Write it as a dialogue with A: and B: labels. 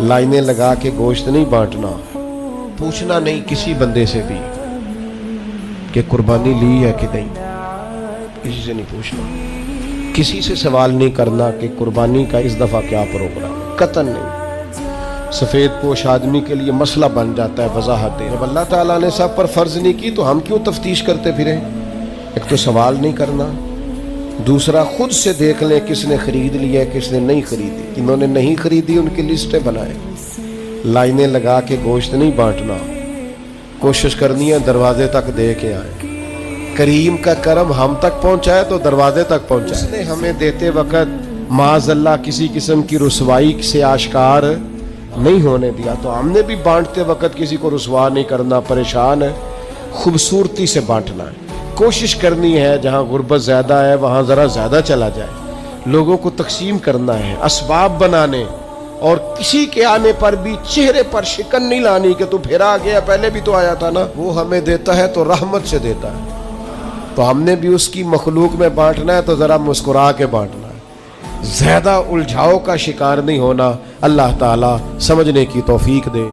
A: लाइनें लगा के गोश्त नहीं बांटना, पूछना नहीं किसी बंदे से भी कि कुर्बानी ली है कि नहीं, किसी से नहीं पूछना। किसी से सवाल नहीं करना कि कुर्बानी का इस दफ़ा क्या प्रोग्राम है, कतन नहीं। सफ़ेद पोश आदमी के लिए मसला बन जाता है वजाहत दे। जब अल्लाह ताला ने सब पर फ़र्ज नहीं की तो हम क्यों तफ्तीश करते फिरें? एक तो सवाल नहीं करना, दूसरा खुद से देख लें किसने खरीद लिया किसने नहीं खरीदी। इन्होंने नहीं खरीदी उनकी लिस्टें बनाए। लाइनें लगा के गोश्त नहीं बांटना, कोशिश करनी है दरवाजे तक दे के आए। करीम का करम हम तक पहुंचाए तो दरवाजे तक पहुंचाए। इसने हमें देते वक्त माज़अल्लाह किसी किस्म की रुसवाई से आश्कार नहीं होने दिया, तो हमने भी बांटते वक्त किसी को रुसवा नहीं करना, परेशान है, खूबसूरती से बांटना है। कोशिश करनी है जहाँ गुर्बत ज़्यादा है वहाँ ज़रा ज़्यादा चला जाए। लोगों को तकसीम करना है, असबाब बनाने, और किसी के आने पर भी चेहरे पर शिकन नहीं लानी कि तू फिर आ गया, पहले भी तो आया था ना। वो हमें देता है तो रहमत से देता है, तो हमने भी उसकी मखलूक में बांटना है तो ज़रा मुस्कुरा के बांटना है। ज़्यादा उलझाव का शिकार नहीं होना। अल्लाह ताला समझने की तौफीक दे।